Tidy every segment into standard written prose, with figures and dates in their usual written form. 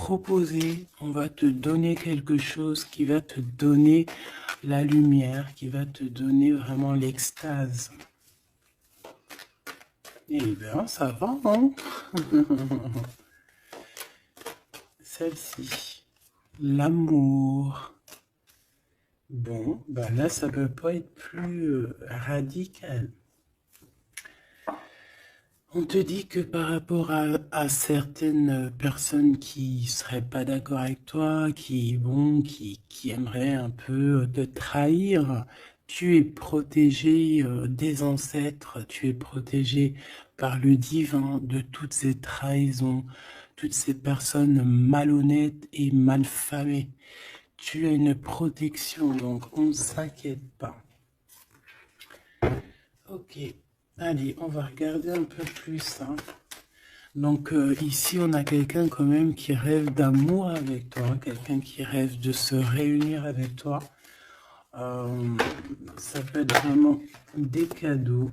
proposer, on va te donner quelque chose qui va te donner la lumière, qui va te donner vraiment l'extase. Eh bien, ça va, hein? Celle-ci, l'amour. Bon, ben là, ça peut pas être plus radical. On te dit que par rapport à certaines personnes qui seraient pas d'accord avec toi, qui aimeraient un peu te trahir, tu es protégé des ancêtres, tu es protégé par le divin de toutes ces trahisons, toutes ces personnes malhonnêtes et malfamées. Tu as une protection, donc on ne s'inquiète pas. Ok, allez, on va regarder un peu plus. Hein. Donc ici, on a quelqu'un quand même qui rêve d'amour avec toi, quelqu'un qui rêve de se réunir avec toi. Ça peut être vraiment des cadeaux.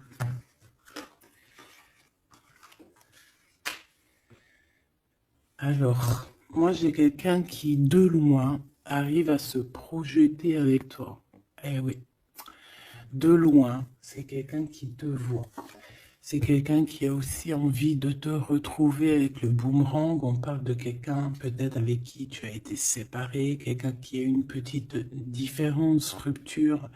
Alors, moi j'ai quelqu'un qui, de loin, arrive à se projeter avec toi. Eh oui, de loin, c'est quelqu'un qui te voit. C'est quelqu'un qui a aussi envie de te retrouver avec le boomerang. On parle de quelqu'un peut-être avec qui tu as été séparé, quelqu'un qui a une petite différence, rupture,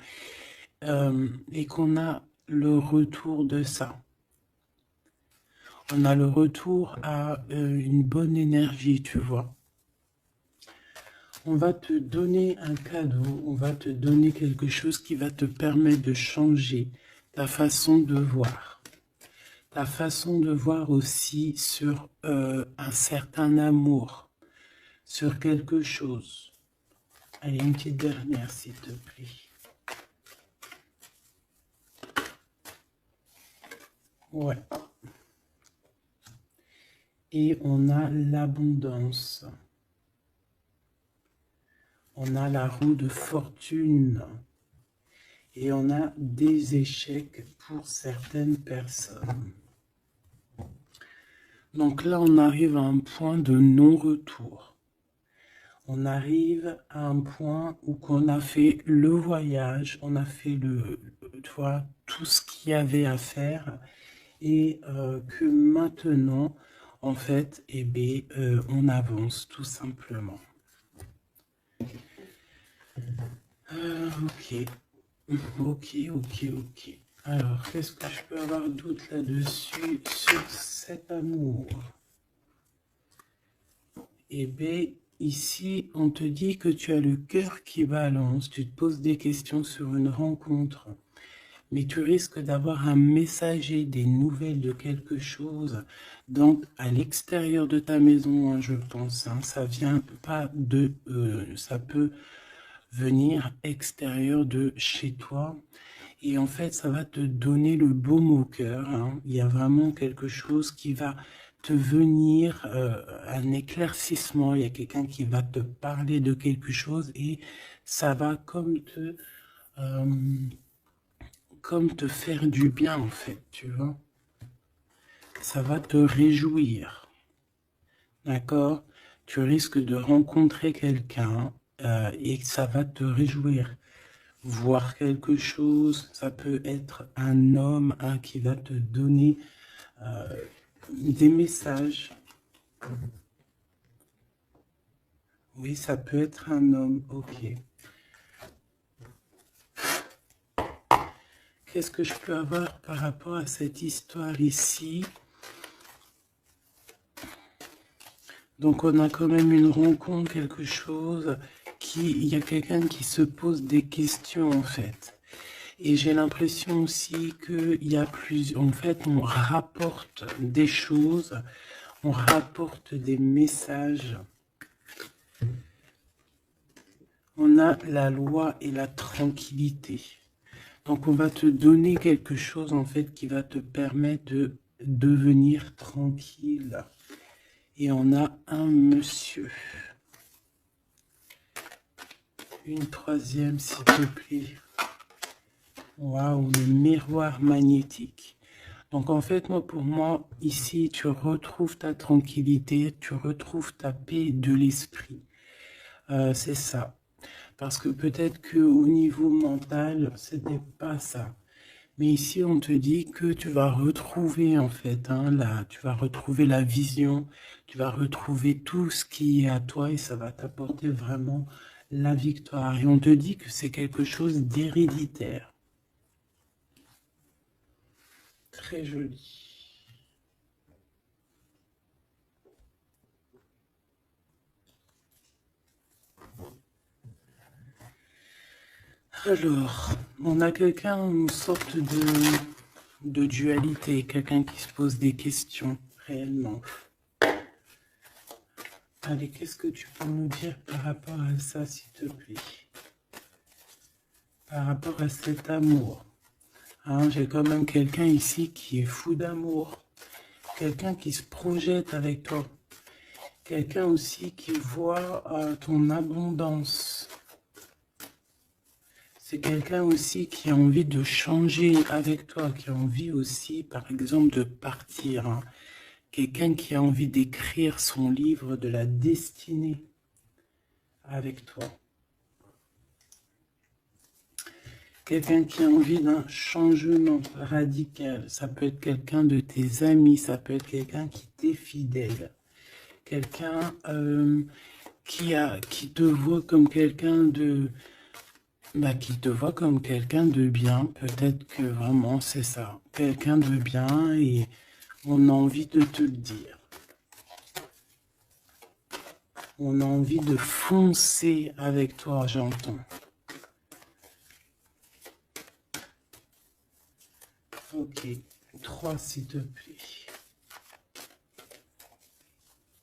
et qu'on a le retour de ça. On a le retour à une bonne énergie, tu vois. On va te donner un cadeau, on va te donner quelque chose qui va te permettre de changer ta façon de voir. Ta façon de voir aussi sur un certain amour, sur quelque chose. Allez, une petite dernière, s'il te plaît. Ouais. Et on a l'abondance. On a la roue de fortune. Et on a des échecs pour certaines personnes. Donc là, on arrive à un point de non-retour. On arrive à un point où on a fait le voyage, on a fait tu vois, tout ce qu'il y avait à faire et que maintenant, en fait, eh bien, on avance tout simplement. Ok. Alors, qu'est-ce que je peux avoir d'autre là-dessus sur cet amour? Eh bien, ici, on te dit que tu as le cœur qui balance, tu te poses des questions sur une rencontre, mais tu risques d'avoir un messager, des nouvelles de quelque chose, donc à l'extérieur de ta maison, hein, je pense, hein, ça vient pas de... ça peut venir extérieur de chez toi, et en fait, ça va te donner le baume au cœur, hein. Il y a vraiment quelque chose qui va te venir, un éclaircissement, il y a quelqu'un qui va te parler de quelque chose et ça va comme te faire du bien en fait, tu vois. Ça va te réjouir, d'accord? Tu risques de rencontrer quelqu'un et ça va te réjouir. Voir quelque chose, ça peut être un homme qui va te donner des messages. Oui, ça peut être un homme, ok. Qu'est-ce que je peux avoir par rapport à cette histoire ici? Donc on a quand même une rencontre, quelque chose, il y a quelqu'un qui se pose des questions en fait. Et j'ai l'impression aussi qu'il y a en fait, on rapporte des choses, on rapporte des messages. On a la loi et la tranquillité. Donc on va te donner quelque chose en fait qui va te permettre de devenir tranquille. Et on a un monsieur. Une troisième s'il te plaît. Waouh, le miroir magnétique. Donc en fait, moi, pour moi, ici, tu retrouves ta tranquillité, tu retrouves ta paix de l'esprit. C'est ça. Parce que peut-être qu'au niveau mental, c'était pas ça. Mais ici, on te dit que tu vas retrouver, en fait, hein, tu vas retrouver la vision, tu vas retrouver tout ce qui est à toi et ça va t'apporter vraiment la victoire. Et on te dit que c'est quelque chose d'héréditaire. Très joli. Alors, on a quelqu'un, une sorte de dualité, quelqu'un qui se pose des questions réellement. Allez, qu'est-ce que tu peux nous dire par rapport à ça, s'il te plaît? Par rapport à cet amour. Hein, j'ai quand même quelqu'un ici qui est fou d'amour. Quelqu'un qui se projette avec toi. Quelqu'un aussi qui voit ton abondance. C'est quelqu'un aussi qui a envie de changer avec toi, qui a envie aussi, par exemple, de partir. Hein. Quelqu'un qui a envie d'écrire son livre de la destinée avec toi. Quelqu'un qui a envie d'un changement radical. Ça peut être quelqu'un de tes amis, ça peut être quelqu'un qui t'est fidèle. Quelqu'un qui te voit comme quelqu'un de... qui te voit comme quelqu'un de bien. Peut-être que vraiment c'est ça. Quelqu'un de bien et on a envie de te le dire. On a envie de foncer avec toi, j'entends. Ok, 3 s'il te plaît.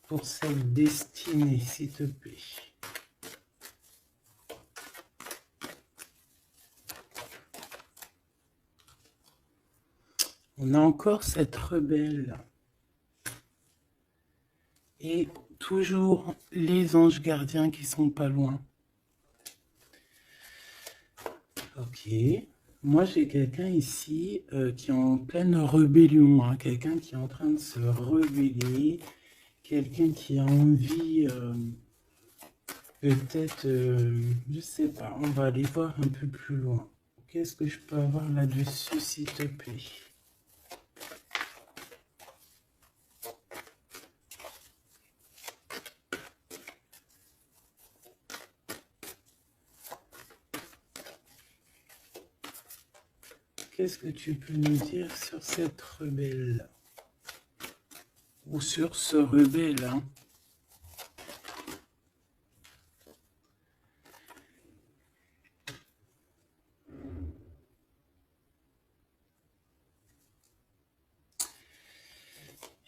Pour cette destinée, s'il te plaît. On a encore cette rebelle. Et toujours les anges gardiens qui sont pas loin. Ok. Moi, j'ai quelqu'un ici qui est en pleine rébellion. Hein, quelqu'un qui est en train de se rebeller. Quelqu'un qui a envie, peut-être, je sais pas, on va aller voir un peu plus loin. Qu'est-ce que je peux avoir là-dessus, s'il te plaît? Qu'est-ce que tu peux nous dire sur cette rebelle? Ou sur ce rebelle, hein?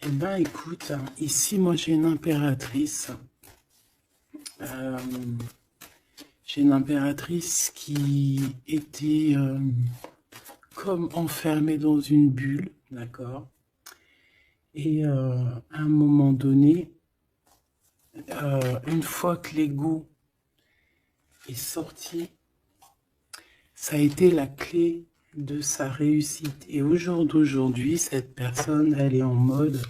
Eh ben, écoute, ici, moi, j'ai une impératrice. J'ai une impératrice qui était comme enfermée dans une bulle, d'accord? Et à un moment donné, une fois que l'ego est sorti, ça a été la clé de sa réussite. Et au jour d'aujourd'hui, cette personne, elle est en mode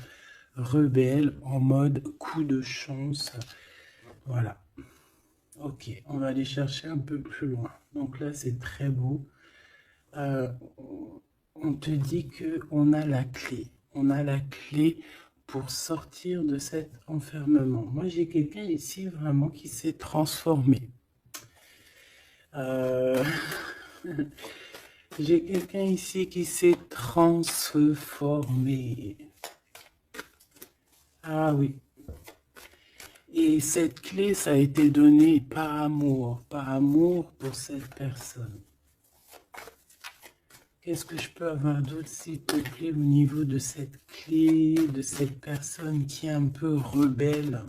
rebelle, en mode coup de chance. Voilà. Ok, on va aller chercher un peu plus loin. Donc là, c'est très beau. On te dit qu'on a la clé. On a la clé pour sortir de cet enfermement. Moi, j'ai quelqu'un ici vraiment qui s'est transformé. J'ai quelqu'un ici qui s'est transformé. Ah oui. Et cette clé, ça a été donné par amour pour cette personne. Qu'est-ce que je peux avoir d'autre, s'il te plaît, au niveau de cette clé, de cette personne qui est un peu rebelle?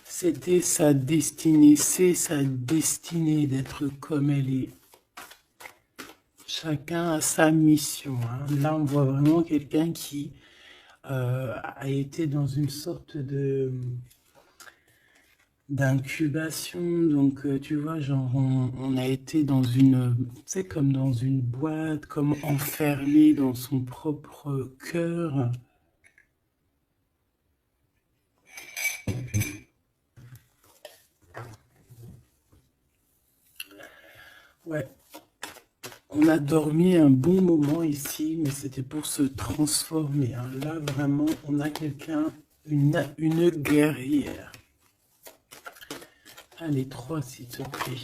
C'était sa destinée, c'est sa destinée d'être comme elle est. Chacun a sa mission. Hein. Là, on voit vraiment quelqu'un qui a été dans une sorte de d'incubation. Donc, tu vois, genre, on a été dans une, tu sais, comme dans une boîte, comme enfermé dans son propre cœur. Ouais, on a dormi un bon moment ici, mais c'était pour se transformer, hein. Là, vraiment, on a quelqu'un, une guerrière. Allez, 3, s'il te plaît.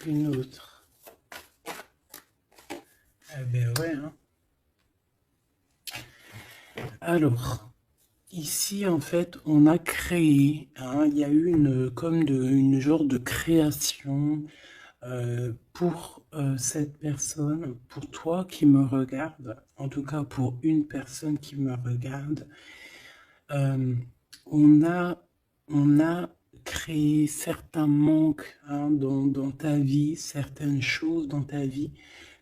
Une autre. Eh ben ouais, hein. Alors, ici, en fait, on a créé, hein, il y a eu une genre de création pour cette personne, pour toi qui me regarde, en tout cas pour une personne qui me regarde. Euh, on a, on a créé certains manques, hein, dans ta vie, certaines choses dans ta vie,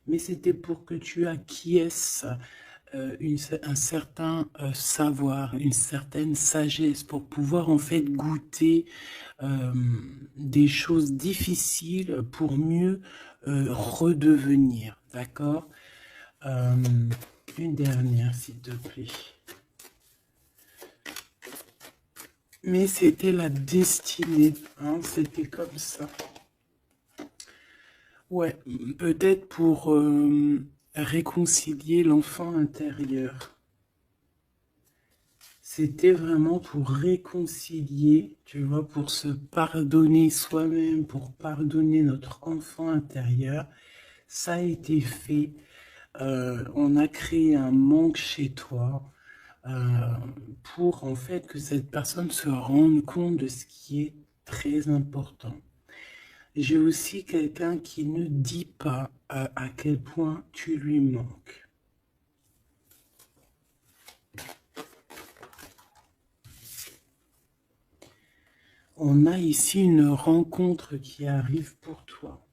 mais c'était pour que tu acquiesces un certain savoir, une certaine sagesse pour pouvoir en fait goûter euh, des choses difficiles pour mieux redevenir. D'accord. Euh, une dernière, s'il te plaît. Mais c'était la destinée, hein, c'était comme ça. Ouais, peut-être pour réconcilier l'enfant intérieur. C'était vraiment pour réconcilier, tu vois, pour se pardonner soi-même, pour pardonner notre enfant intérieur. Ça a été fait. On a créé un manque chez toi euh, pour en fait que cette personne se rende compte de ce qui est très important. J'ai aussi quelqu'un qui ne dit pas à quel point tu lui manques. On a ici une rencontre qui arrive pour toi.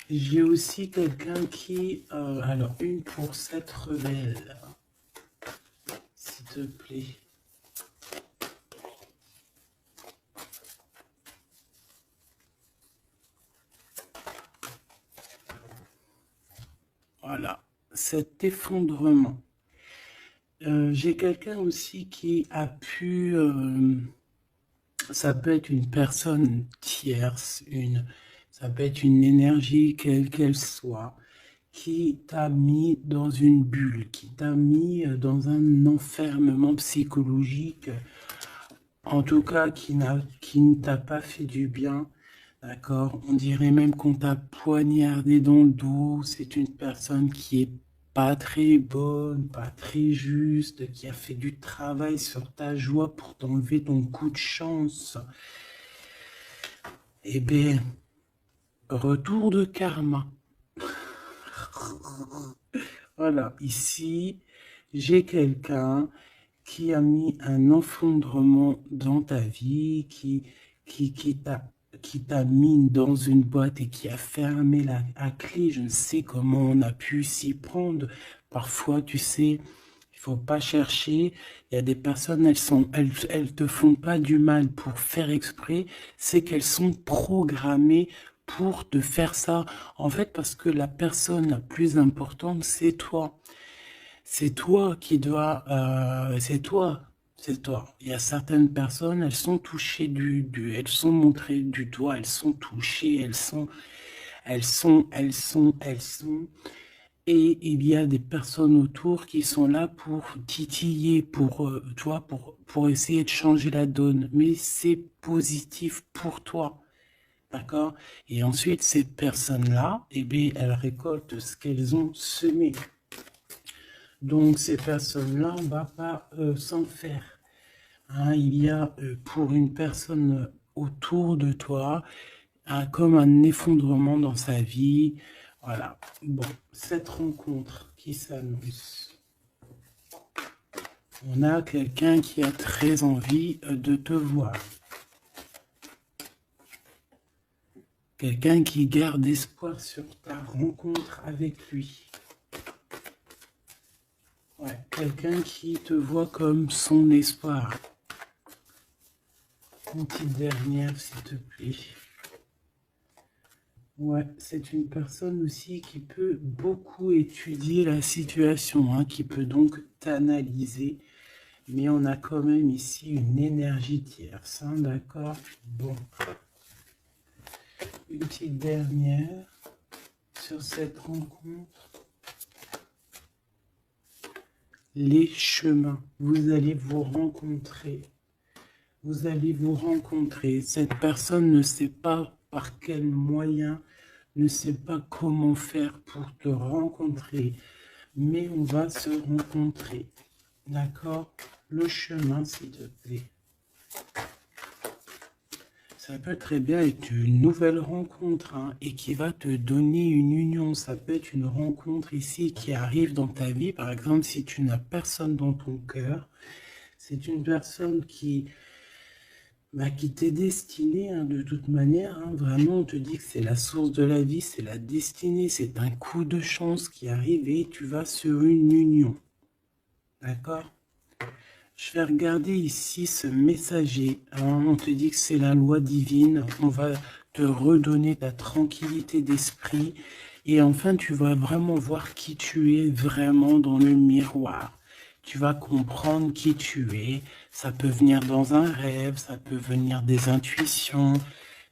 J'ai aussi quelqu'un qui... alors, une pour cette rebelle, s'il te plaît. Voilà, cet effondrement. J'ai quelqu'un aussi qui a pu... ça peut être une personne tierce, ça peut être une énergie quelle qu'elle soit, qui t'a mis dans une bulle, qui t'a mis dans un enfermement psychologique, en tout cas qui ne t'a pas fait du bien, d'accord? On dirait même qu'on t'a poignardé dans le dos. C'est une personne qui est pas très bonne, pas très juste, qui a fait du travail sur ta joie pour t'enlever ton coup de chance. Eh bien, retour de karma. Voilà, ici, j'ai quelqu'un qui a mis un effondrement dans ta vie, qui, qui t'a, qui t'a mis dans une boîte et qui a fermé la clé. Je ne sais comment on a pu s'y prendre. Parfois, tu sais, il faut pas chercher. Il y a des personnes, elles te font pas du mal pour faire exprès. C'est qu'elles sont programmées pour te faire ça. En fait, parce que la personne la plus importante, c'est toi. C'est toi qui dois, c'est toi, c'est toi. Il y a certaines personnes, elles sont touchées elles sont montrées du doigt, elles sont touchées, elles sont. Et il y a des personnes autour qui sont là pour titiller, pour, toi, pour essayer de changer la donne. Mais c'est positif pour toi. D'accord? Et ensuite, ces personnes-là, eh bien, elles récoltent ce qu'elles ont semé. Donc ces personnes-là, on ne va pas s'en faire. Hein, il y a pour une personne autour de toi comme un effondrement dans sa vie. Voilà. Bon, cette rencontre qui s'annonce. On a quelqu'un qui a très envie de te voir. Quelqu'un qui garde espoir sur ta rencontre avec lui. Ouais, quelqu'un qui te voit comme son espoir. Une petite dernière, s'il te plaît. Ouais, c'est une personne aussi qui peut beaucoup étudier la situation, hein, qui peut donc t'analyser. Mais on a quand même ici une énergie tierce, hein, d'accord? Bon. Une petite dernière sur cette rencontre. Les chemins. Vous allez vous rencontrer. Vous allez vous rencontrer. Cette personne ne sait pas par quel moyen, ne sait pas comment faire pour te rencontrer, mais on va se rencontrer. D'accord? Le chemin, s'il te plaît. Ça peut très bien être une nouvelle rencontre, hein, et qui va te donner une union. Ça peut être une rencontre ici qui arrive dans ta vie. Par exemple, si tu n'as personne dans ton cœur, c'est une personne qui t'est destinée, hein, de toute manière. Hein. Vraiment, on te dit que c'est la source de la vie, c'est la destinée, c'est un coup de chance qui arrive et tu vas sur une union. D'accord? Je vais regarder ici ce messager. Hein. On te dit que c'est la loi divine. On va te redonner ta tranquillité d'esprit. Et enfin, tu vas vraiment voir qui tu es vraiment dans le miroir. Tu vas comprendre qui tu es. Ça peut venir dans un rêve, ça peut venir des intuitions,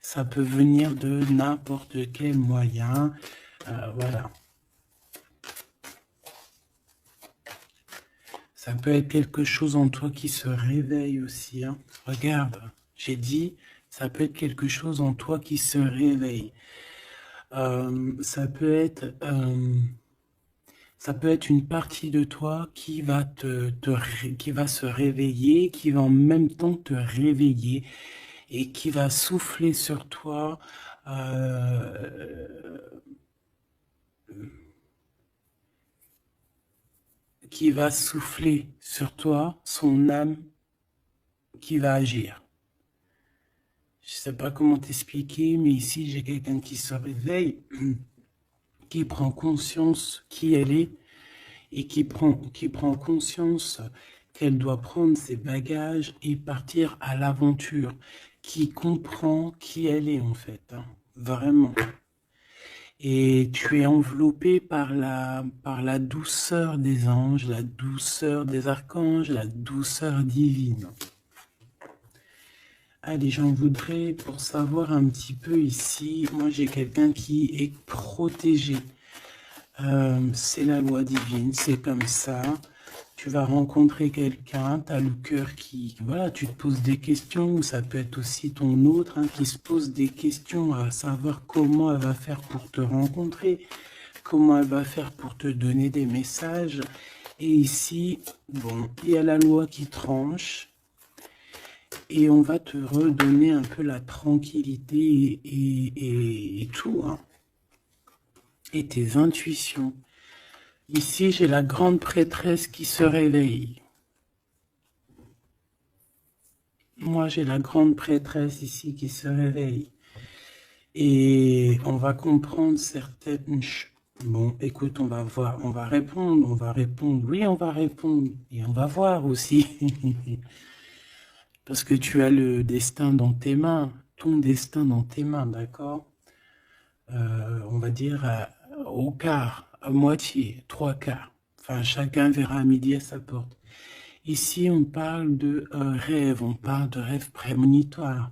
ça peut venir de n'importe quel moyen. Voilà. Ça peut être quelque chose en toi qui se réveille aussi. Hein. Regarde, j'ai dit, ça peut être quelque chose en toi qui se réveille. Ça peut être une partie de toi qui va qui va se réveiller, qui va en même temps te réveiller et qui va souffler sur toi. Qui va souffler sur toi son âme qui va agir. Je ne sais pas comment t'expliquer, mais ici j'ai quelqu'un qui se réveille, qui prend conscience qui elle est et qui prend conscience qu'elle doit prendre ses bagages et partir à l'aventure, qui comprend qui elle est en fait, hein, vraiment. Et tu es enveloppé par la douceur des anges, la douceur des archanges, la douceur divine. Allez, j'en voudrais pour savoir un petit peu ici. Moi, j'ai quelqu'un qui est protégé. C'est la loi divine, c'est comme ça. Tu vas rencontrer quelqu'un, tu as le cœur qui... Voilà, tu te poses des questions, ou ça peut être aussi ton autre, hein, qui se pose des questions à savoir comment elle va faire pour te rencontrer, comment elle va faire pour te donner des messages. Et ici, bon, il y a la loi qui tranche. Et on va te redonner un peu la tranquillité et tout, hein. Et tes intuitions. Ici, j'ai la grande prêtresse qui se réveille. Moi, j'ai la grande prêtresse ici qui se réveille. Et on va comprendre certaines choses. Bon, écoute, on va voir, on va répondre, oui, on va répondre. Et on va voir aussi. Parce que tu as le destin dans tes mains, ton destin dans tes mains, d'accord? On va dire au quart, à moitié, trois quarts. Enfin, chacun verra à midi à sa porte. Ici, on parle de rêve, on parle de rêve prémonitoire.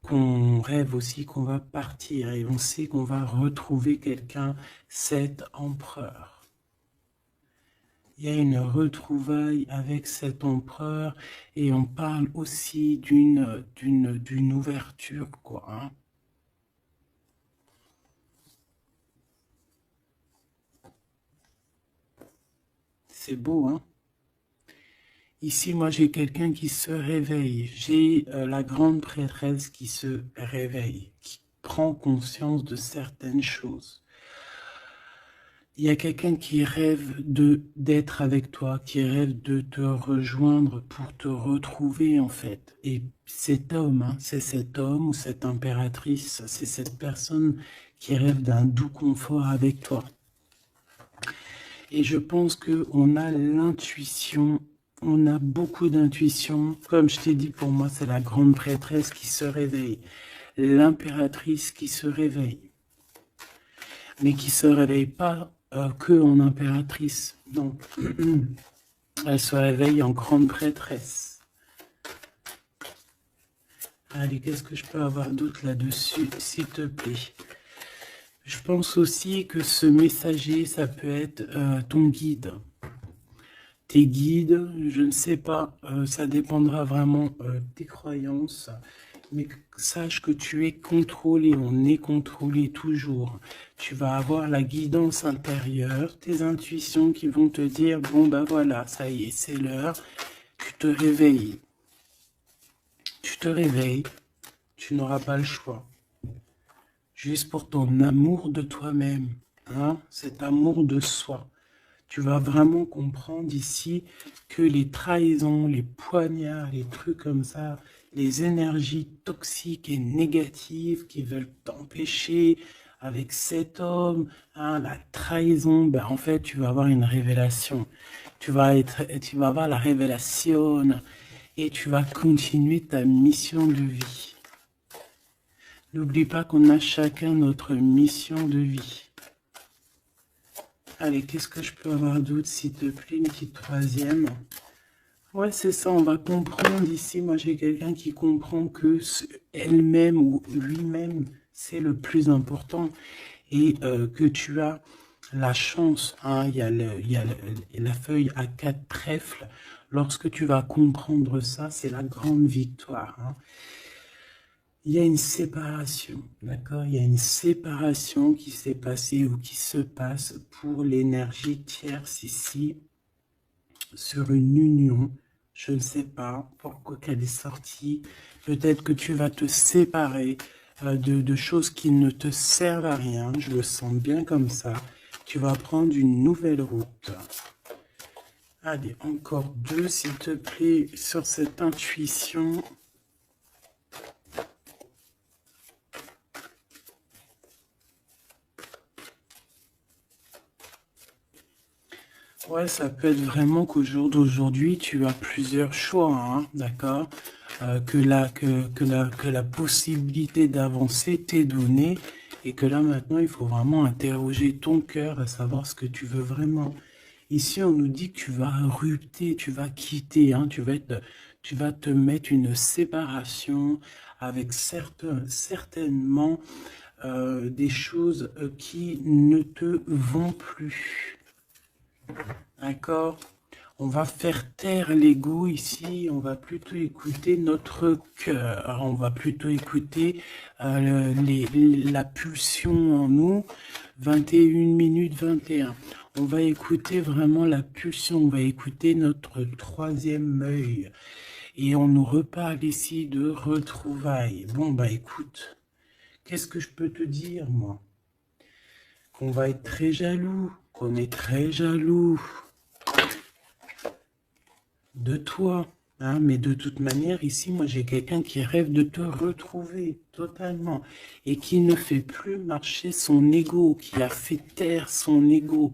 Qu'on rêve aussi qu'on va partir et on sait qu'on va retrouver quelqu'un, cet empereur. Il y a une retrouvaille avec cet empereur et on parle aussi d'une ouverture, quoi. Hein. C'est beau, hein? Ici, moi, j'ai quelqu'un qui se réveille. J'ai la grande prêtresse qui se réveille, qui prend conscience de certaines choses. il y a quelqu'un qui rêve d'être avec toi, qui rêve de te rejoindre pour te retrouver en fait. Et cet homme, hein, c'est cet homme ou cette impératrice, c'est cette personne qui rêve d'un doux confort avec toi. Et je pense qu'on a l'intuition, on a beaucoup d'intuition. Comme je t'ai dit, pour moi, c'est la grande prêtresse qui se réveille, l'impératrice qui se réveille, mais qui se réveille pas que en impératrice. Donc, elle se réveille en grande prêtresse. Allez, qu'est-ce que je peux avoir d'autre là-dessus, s'il te plaît? Je pense aussi que ce messager, ça peut être ton guide. Tes guides, je ne sais pas, ça dépendra vraiment de tes croyances, mais sache que tu es contrôlé, on est contrôlé toujours. Tu vas avoir la guidance intérieure, tes intuitions qui vont te dire, bon ben voilà, ça y est, c'est l'heure, tu te réveilles. Tu te réveilles, tu n'auras pas le choix. Juste pour ton amour de toi-même, hein, cet amour de soi. Tu vas vraiment comprendre ici que les trahisons, les poignards, les trucs comme ça, les énergies toxiques et négatives qui veulent t'empêcher avec cet homme, hein, la trahison, ben en fait, tu vas avoir une révélation. Tu vas avoir la révélation et tu vas continuer ta mission de vie. N'oublie pas qu'on a chacun notre mission de vie. Allez, qu'est-ce que je peux avoir d'autre, s'il te plaît, une petite troisième. Ouais, c'est ça, on va comprendre ici. Moi, j'ai quelqu'un qui comprend que elle-même ou lui-même, c'est le plus important. Et que tu as la chance, hein, il y a la feuille à 4 trèfles. Lorsque tu vas comprendre ça, c'est la grande victoire. Hein. Il y a une séparation, d'accord? Il y a une séparation qui s'est passée ou qui se passe pour l'énergie tierce ici, sur une union. Je ne sais pas pourquoi qu'elle est sortie. Peut-être que tu vas te séparer de choses qui ne te servent à rien. Je le sens bien comme ça. Tu vas prendre une nouvelle route. Allez, encore deux, s'il te plaît, sur cette intuition. Ouais, ça peut être vraiment qu'au jour d'aujourd'hui, tu as plusieurs choix, hein, d'accord? Que la possibilité d'avancer t'est donnée et que là, maintenant, il faut vraiment interroger ton cœur à savoir ce que tu veux vraiment. Ici, on nous dit que tu vas rupter, tu vas quitter, hein, tu vas te mettre une séparation avec certainement des choses qui ne te vont plus. D'accord? On va faire taire l'ego ici, on va plutôt écouter notre cœur, on va plutôt écouter la pulsion en nous, 21 minutes 21. On va écouter vraiment la pulsion, on va écouter notre troisième œil. Et on nous reparle ici de retrouvailles. Bon, bah écoute, qu'est-ce que je peux te dire, moi? Qu'on va être très jaloux, qu'on est très jaloux de toi, hein, mais de toute manière, ici, moi, j'ai quelqu'un qui rêve de te retrouver totalement et qui ne fait plus marcher son ego, qui a fait taire son ego,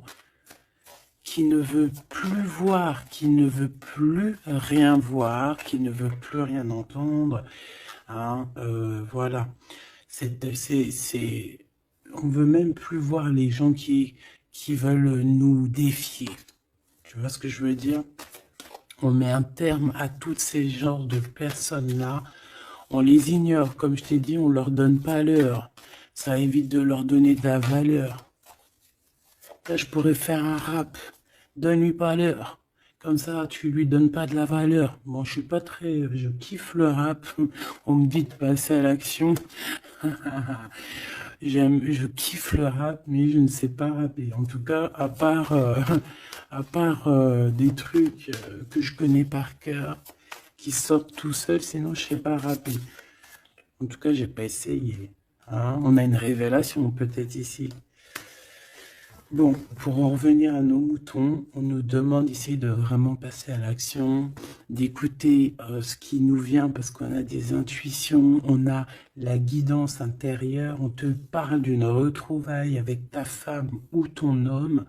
qui ne veut plus voir, qui ne veut plus rien voir, qui ne veut plus rien entendre, hein, voilà. On veut même plus voir les gens qui veulent nous défier. Tu vois ce que je veux dire? On met un terme à tous ces genres de personnes-là. On les ignore, comme je t'ai dit, on leur donne pas l'heure. Ça évite de leur donner de la valeur. Là, je pourrais faire un rap. Donne-lui pas l'heure. Comme ça, tu lui donnes pas de la valeur. Bon, je suis pas très... Je kiffe le rap. On me dit de passer à l'action. Je kiffe le rap, mais je ne sais pas rapper. En tout cas, à part des trucs que je connais par cœur, qui sortent tout seul, sinon je sais pas rapper. En tout cas, j'ai pas essayé. Hein, on a une révélation peut-être ici. Bon, pour en revenir à nos moutons, on nous demande ici de vraiment passer à l'action, d'écouter ce qui nous vient parce qu'on a des intuitions, on a la guidance intérieure, on te parle d'une retrouvaille avec ta femme ou ton homme.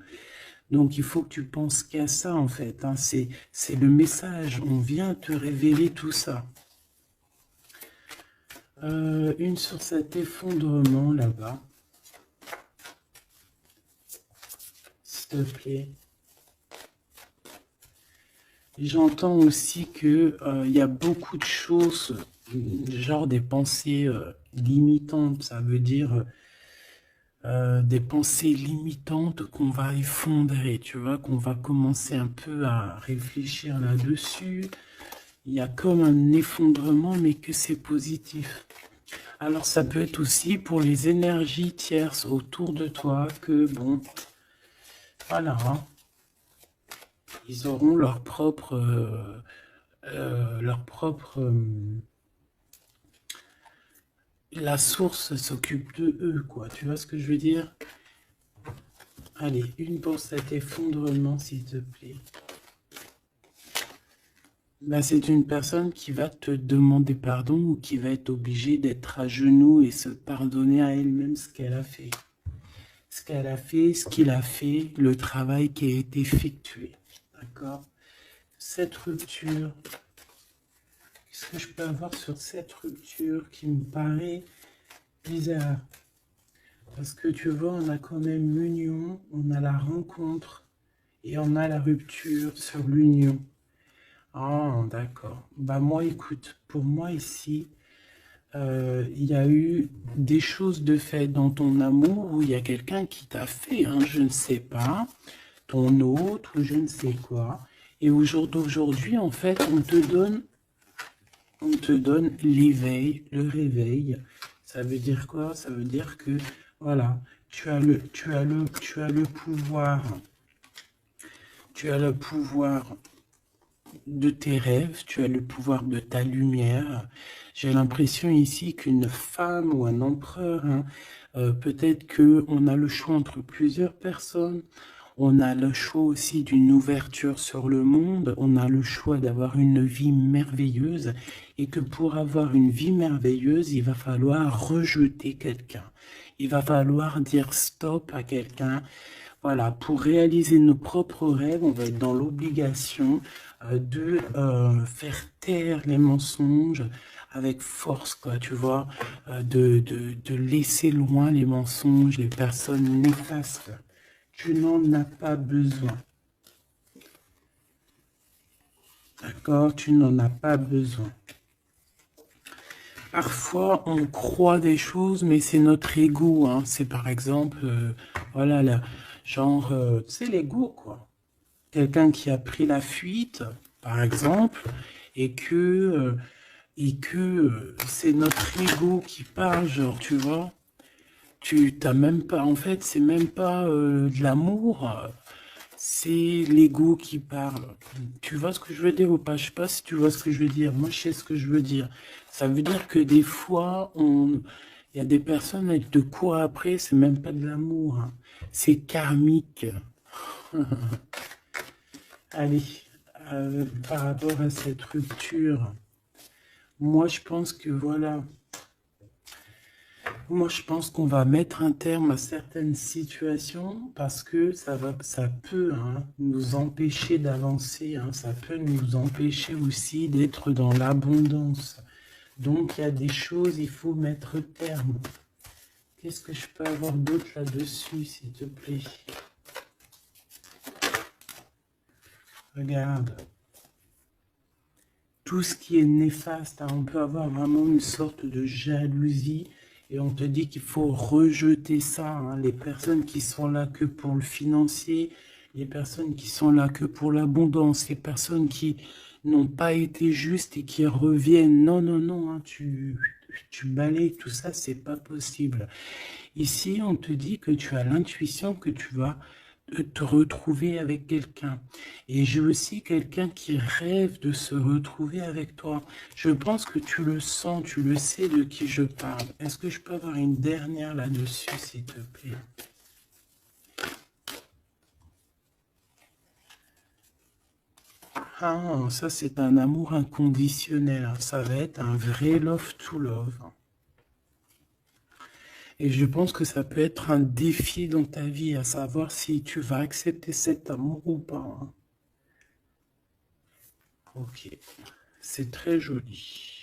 Donc il faut que tu penses qu'à ça en fait, hein. C'est le message, on vient te révéler tout ça. Une sur cet effondrement là-bas, s'il te plaît. J'entends aussi que y a beaucoup de choses, genre des pensées limitantes, ça veut dire des pensées limitantes qu'on va effondrer, tu vois, qu'on va commencer un peu à réfléchir là-dessus. Il y a comme un effondrement, mais que c'est positif. Alors ça peut être aussi pour les énergies tierces autour de toi que, bon, voilà, hein, ils auront la source s'occupe de eux, quoi. Tu vois ce que je veux dire? Allez, une pour cet effondrement, s'il te plaît. Bah, c'est une personne qui va te demander pardon ou qui va être obligée d'être à genoux et se pardonner à elle-même ce qu'elle a fait. Ce qu'elle a fait, ce qu'il a fait, le travail qui a été effectué. D'accord? Cette rupture, qu'est-ce que je peux avoir sur cette rupture qui me paraît bizarre? Parce que tu vois, on a quand même l'union, on a la rencontre et on a la rupture sur l'union. Ah, d'accord. Bah moi, écoute, pour moi ici, il y a eu des choses de fait dans ton amour où il y a quelqu'un qui t'a fait, hein, je ne sais pas, ton autre ou je ne sais quoi. Et au jour d'aujourd'hui, en fait, on te donne l'éveil, le réveil. Ça veut dire quoi? Ça veut dire que, voilà, tu as le pouvoir. Tu as le pouvoir de tes rêves, tu as le pouvoir de ta lumière. J'ai l'impression ici qu'une femme ou un empereur, hein, peut-être qu'on a le choix entre plusieurs personnes, on a le choix aussi d'une ouverture sur le monde, on a le choix d'avoir une vie merveilleuse et que pour avoir une vie merveilleuse, il va falloir rejeter quelqu'un. Il va falloir dire stop à quelqu'un. Voilà, pour réaliser nos propres rêves, on va être dans l'obligation de faire taire les mensonges avec force, quoi, tu vois, de laisser loin les mensonges, les personnes néfastes. Tu n'en as pas besoin. D'accord? Tu n'en as pas besoin. Parfois, on croit des choses, mais c'est notre ego, hein. C'est par exemple, voilà, genre, c'est l'ego, quoi. Quelqu'un qui a pris la fuite, par exemple, et que c'est notre ego qui parle, genre, tu vois, tu t'as même pas, en fait, c'est même pas de l'amour, c'est l'ego qui parle. Tu vois ce que je veux dire ou pas? Je sais pas si tu vois ce que je veux dire. Moi, je sais ce que je veux dire. Ça veut dire que des fois, il y a des personnes, elles te courent après, c'est même pas de l'amour, hein. C'est karmique. Allez, par rapport à cette rupture, moi je pense que voilà, moi je pense qu'on va mettre un terme à certaines situations parce que ça peut, hein, nous empêcher d'avancer, hein, ça peut nous empêcher aussi d'être dans l'abondance. Donc il y a des choses, il faut mettre terme. Qu'est-ce que je peux avoir d'autre là-dessus, s'il te plaît? Regarde. Tout ce qui est néfaste, hein, on peut avoir vraiment une sorte de jalousie et on te dit qu'il faut rejeter ça, hein. Les personnes qui sont là que pour le financier, les personnes qui sont là que pour l'abondance, les personnes qui n'ont pas été justes et qui reviennent. Non, non, non, hein, tu balayes tout ça, c'est pas possible. Ici, on te dit que tu as l'intuition que tu vas te retrouver avec quelqu'un. Et j'ai aussi quelqu'un qui rêve de se retrouver avec toi. Je pense que tu le sens, tu le sais de qui je parle. Est-ce que je peux avoir une dernière là-dessus, s'il te plaît? Ah, ça c'est un amour inconditionnel, hein. Ça va être un vrai love to love. Et je pense que ça peut être un défi dans ta vie, à savoir si tu vas accepter cet amour ou pas, hein. Ok, c'est très joli.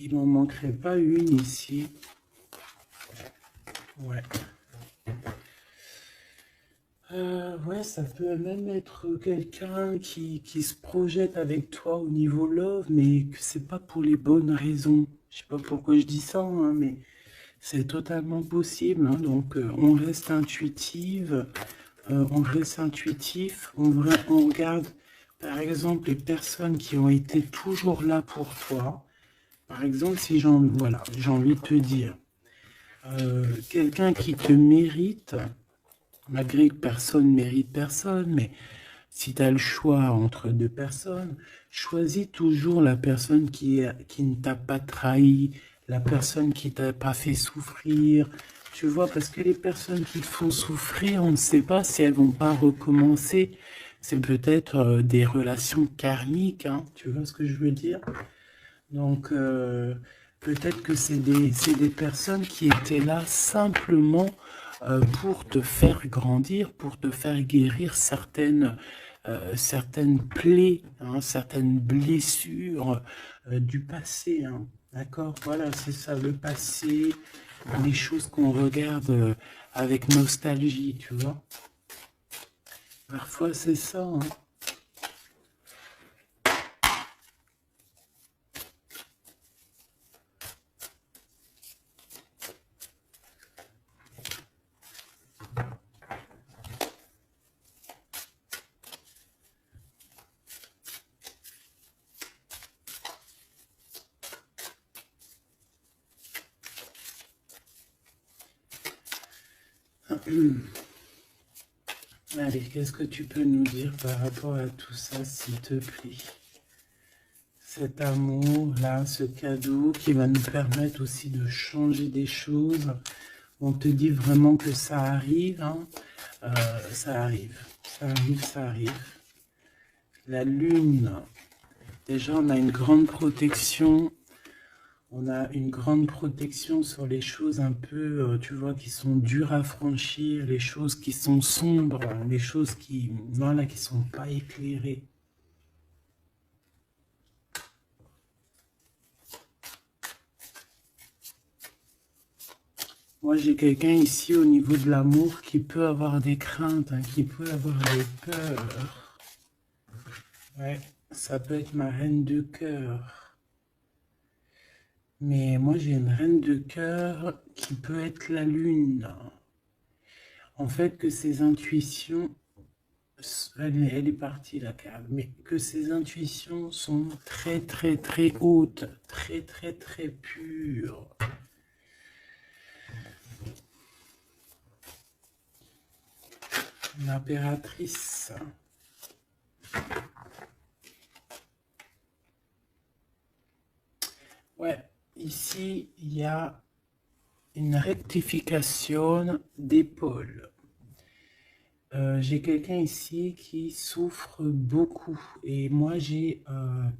Il m'en manquerait pas une ici. Ouais. Ouais, ça peut même être quelqu'un qui se projette avec toi au niveau love, mais que c'est pas pour les bonnes raisons. Je sais pas pourquoi je dis ça, hein, mais c'est totalement possible, hein. Donc, on reste intuitive, on reste intuitif, on regarde, par exemple, les personnes qui ont été toujours là pour toi. Par exemple, si voilà, j'ai envie de te dire, quelqu'un qui te mérite, malgré que personne ne mérite personne, mais si tu as le choix entre deux personnes, choisis toujours la personne qui ne t'a pas trahi, la personne qui t'a pas fait souffrir. Tu vois, parce que les personnes qui te font souffrir, on ne sait pas si elles vont pas recommencer. C'est peut-être des relations karmiques, hein, tu vois ce que je veux dire? Donc, peut-être que c'est des personnes qui étaient là simplement pour te faire grandir, pour te faire guérir certaines plaies, hein, certaines blessures du passé, hein. D'accord? Voilà, c'est ça, le passé, les choses qu'on regarde avec nostalgie, tu vois. Parfois, c'est ça, hein. Allez, qu'est-ce que tu peux nous dire par rapport à tout ça, s'il te plaît? Cet amour-là, ce cadeau qui va nous permettre aussi de changer des choses. On te dit vraiment que ça arrive, hein. Ça arrive, ça arrive, ça arrive. La lune, déjà on a une grande protection. On a une grande protection sur les choses un peu, tu vois, qui sont dures à franchir, les choses qui sont sombres, les choses qui, voilà, qui sont pas éclairées. Moi, j'ai quelqu'un ici au niveau de l'amour qui peut avoir des craintes, hein, qui peut avoir des peurs. Ouais, ça peut être ma reine de cœur. Mais moi, j'ai une reine de cœur qui peut être la lune. En fait, que ses intuitions, elle est partie la carte, mais que ses intuitions sont très très très hautes, très très très pures. L'impératrice. Ouais, ici, il y a une rectification d'épaule. J'ai quelqu'un ici qui souffre beaucoup et moi j'ai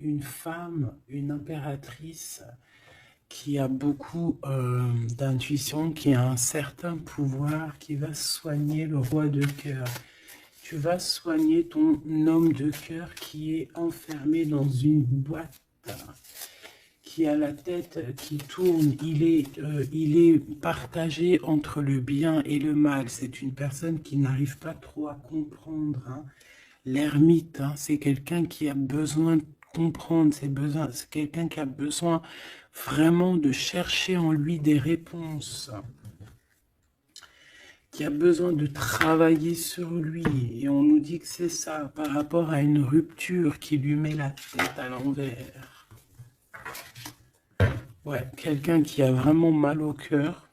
une femme, une impératrice qui a beaucoup d'intuition, qui a un certain pouvoir, qui va soigner le roi de cœur. Tu vas soigner ton homme de cœur qui est enfermé dans une boîte, qui a la tête qui tourne, il est partagé entre le bien et le mal. C'est une personne qui n'arrive pas trop à comprendre, hein. L'ermite, hein, c'est quelqu'un qui a besoin de comprendre, c'est quelqu'un qui a besoin vraiment de chercher en lui des réponses, qui a besoin de travailler sur lui. Et on nous dit que c'est ça, par rapport à une rupture qui lui met la tête à l'envers. Ouais, quelqu'un qui a vraiment mal au cœur.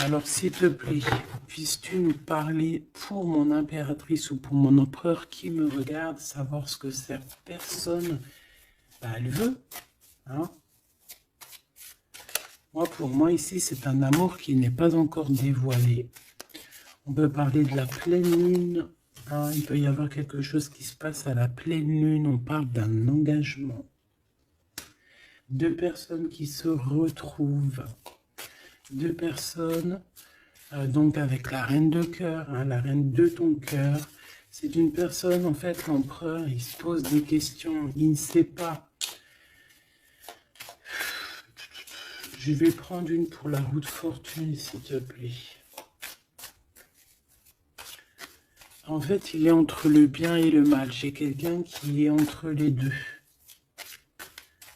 Alors, s'il te plaît, puisses-tu nous parler pour mon impératrice ou pour mon empereur qui me regarde, savoir ce que cette personne, elle veut, hein? Moi, pour moi, ici, c'est un amour qui n'est pas encore dévoilé. On peut parler de la pleine lune. Hein, il peut y avoir quelque chose qui se passe à la pleine lune. On parle d'un engagement. Deux personnes qui se retrouvent. Deux personnes, donc avec la reine de cœur, hein, la reine de ton cœur. C'est une personne, en fait, l'empereur, il se pose des questions. Il ne sait pas. Je vais prendre une pour la roue de fortune, s'il te plaît. En fait, il est entre le bien et le mal. J'ai quelqu'un qui est entre les deux.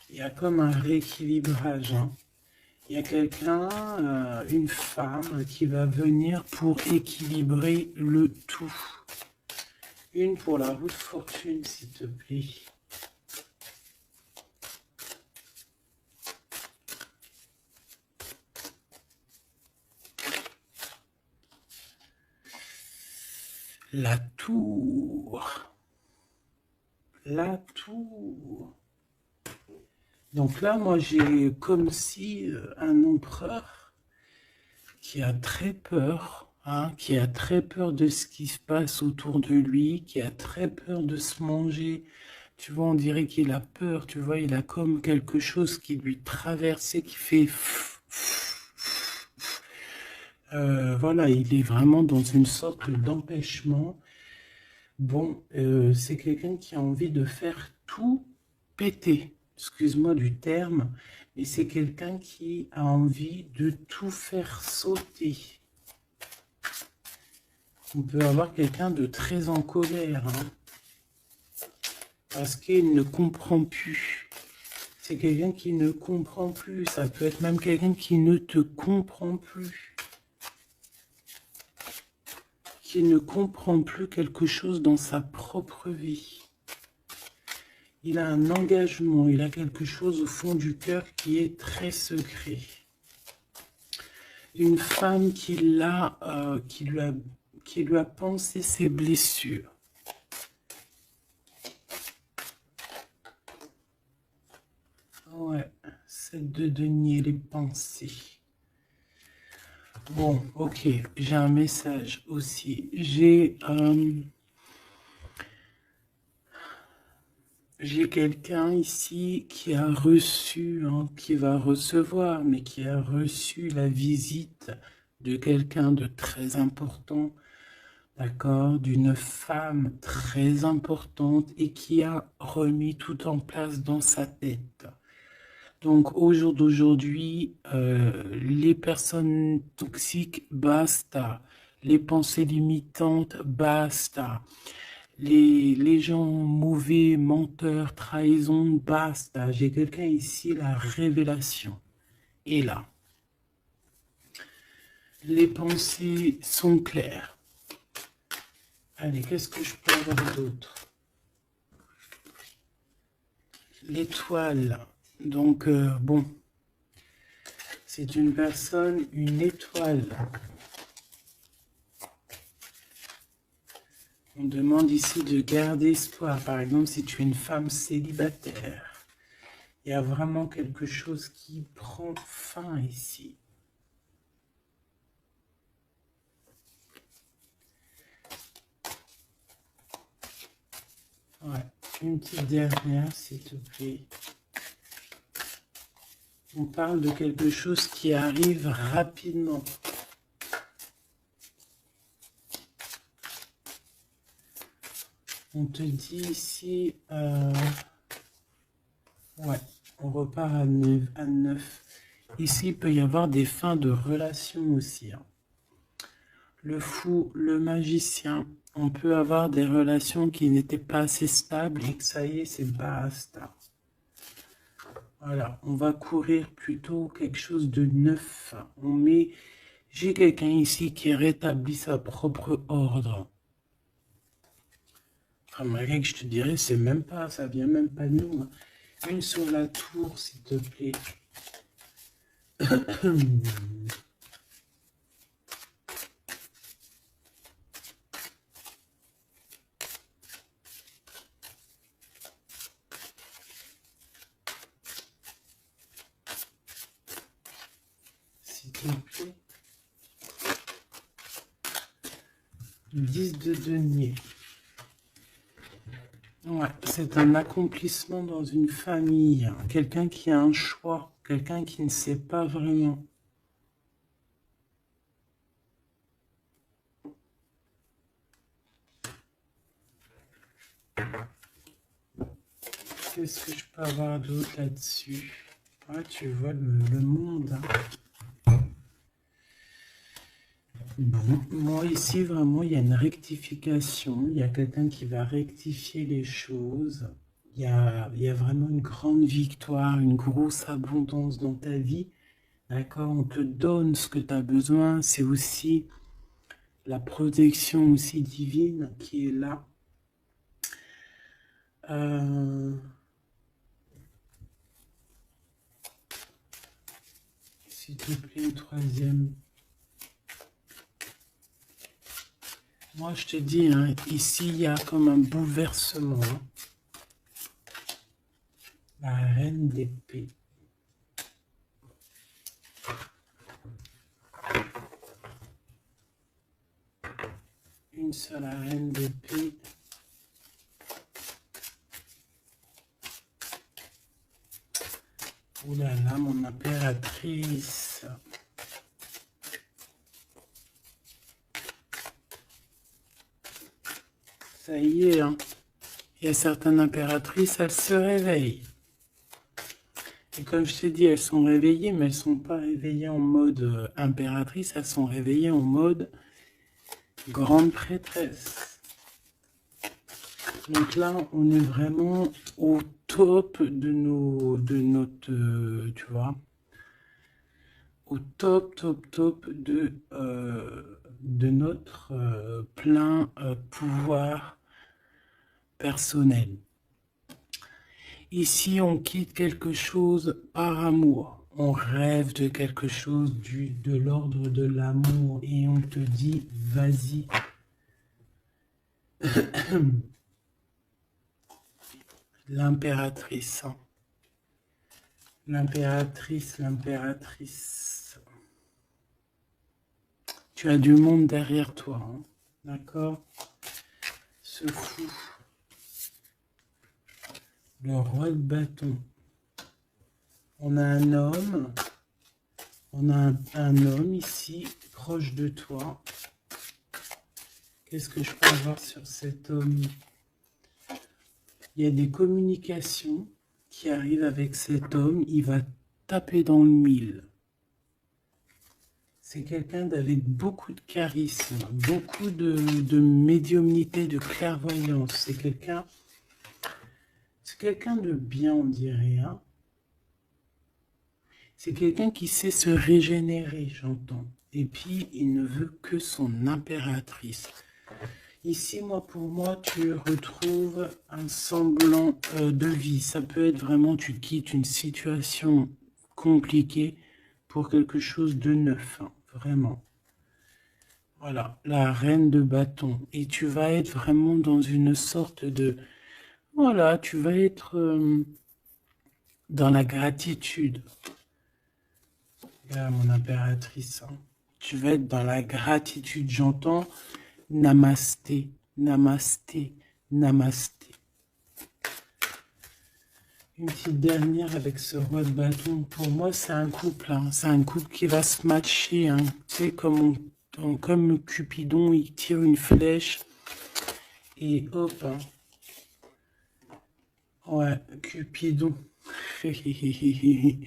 Il y a comme un rééquilibrage. Hein. Il y a quelqu'un, une femme, qui va venir pour équilibrer le tout. Une pour la roue de fortune, s'il te plaît. La tour. La tour. Donc là, moi, j'ai comme si un empereur qui a très peur, hein, qui a très peur de ce qui se passe autour de lui, qui a très peur de se manger. Tu vois, on dirait qu'il a peur, tu vois, il a comme quelque chose qui lui traverse et qui fait... voilà, il est vraiment dans une sorte d'empêchement. Bon, c'est quelqu'un qui a envie de faire tout péter. Excuse-moi du terme, mais c'est quelqu'un qui a envie de tout faire sauter. On peut avoir quelqu'un de très en colère, hein, parce qu'il ne comprend plus. C'est quelqu'un qui ne comprend plus. Ça peut être même quelqu'un qui ne te comprend plus. Qui ne comprend plus quelque chose dans sa propre vie. Il a un engagement, il a quelque chose au fond du cœur qui est très secret. Une femme qui lui a pensé ses blessures. Ouais, celle de denier les pensées. Bon, ok, j'ai un message aussi. J'ai quelqu'un ici qui a reçu, hein, qui va recevoir, mais qui a reçu la visite de quelqu'un de très important, d'accord, d'une femme très importante et qui a remis tout en place dans sa tête. Donc au jour d'aujourd'hui, les personnes toxiques, basta. Les pensées limitantes, basta. Les gens mauvais, menteurs, trahison, basta. J'ai quelqu'un ici, la révélation est là. Les pensées sont claires. Allez, qu'est-ce que je peux avoir d'autre? L'étoile. Donc, bon, c'est une personne, une étoile. On demande ici de garder espoir. Par exemple, si tu es une femme célibataire, il y a vraiment quelque chose qui prend fin ici. Ouais, une petite dernière, s'il te plaît. On parle de quelque chose qui arrive rapidement. On te dit ici, ouais, on repart à 9. Ici, il peut y avoir des fins de relation aussi. Hein. Le fou, le magicien, on peut avoir des relations qui n'étaient pas assez stables et que ça y est, c'est basta. Voilà, on va courir plutôt quelque chose de neuf. J'ai quelqu'un ici qui rétablit sa propre ordre. Enfin, malgré que je te dirais, c'est même pas, ça vient même pas de nous. Hein. Une sur la tour, s'il te plaît. plaît. 10 de denier. Ouais, c'est un accomplissement dans une famille. Quelqu'un qui a un choix. Quelqu'un qui ne sait pas vraiment. Qu'est-ce que je peux avoir d'autre là-dessus? Ouais, tu vois le monde. Hein. Bon, moi ici, vraiment, il y a une rectification. Il y a quelqu'un qui va rectifier les choses. Il y a vraiment une grande victoire, une grosse abondance dans ta vie. D'accord? On te donne ce que tu as besoin. C'est aussi la protection aussi divine qui est là. S'il te plaît, un troisième. Moi, je te dis, hein, ici, il y a comme un bouleversement. Hein. La reine d'épée. Une seule reine d'épée. Ouh là là, mon impératrice. Ça y est, hein. Il y a certaines impératrices, elles se réveillent. Et comme je t'ai dit, elles sont réveillées, mais elles ne sont pas réveillées en mode impératrice, elles sont réveillées en mode grande prêtresse. Donc là, on est vraiment au top de notre, tu vois, au top de notre plein pouvoir personnel. Ici, on quitte quelque chose par amour. On rêve de quelque chose de l'ordre de l'amour et on te dit, vas-y. L'impératrice. Hein. L'impératrice. Tu as du monde derrière toi. Hein. D'accord? Ce fou. Le roi de bâton. On a un homme. On a un homme ici, proche de toi. Qu'est-ce que je peux avoir sur cet homme? Il y a des communications qui arrivent avec cet homme. Il va taper dans le mille. C'est quelqu'un avec beaucoup de charisme, beaucoup de médiumnité, de clairvoyance. C'est quelqu'un de bien, on dirait. Hein. C'est quelqu'un qui sait se régénérer, j'entends. Et puis, il ne veut que son impératrice. Ici, pour moi, tu retrouves un semblant de vie. Ça peut être vraiment, tu quittes une situation compliquée pour quelque chose de neuf, hein, vraiment. Voilà, la reine de bâton. Et tu vas être vraiment dans une sorte de... Voilà, tu vas être dans la gratitude. Regarde mon impératrice. Hein. Tu vas être dans la gratitude. J'entends namasté, namasté, namasté. Une petite dernière avec ce roi de bâton. Pour moi, c'est un couple. Hein. C'est un couple qui va se matcher. Hein. Tu sais, comme Cupidon, il tire une flèche. Et hop. Hein. Ouais, Cupidon. Il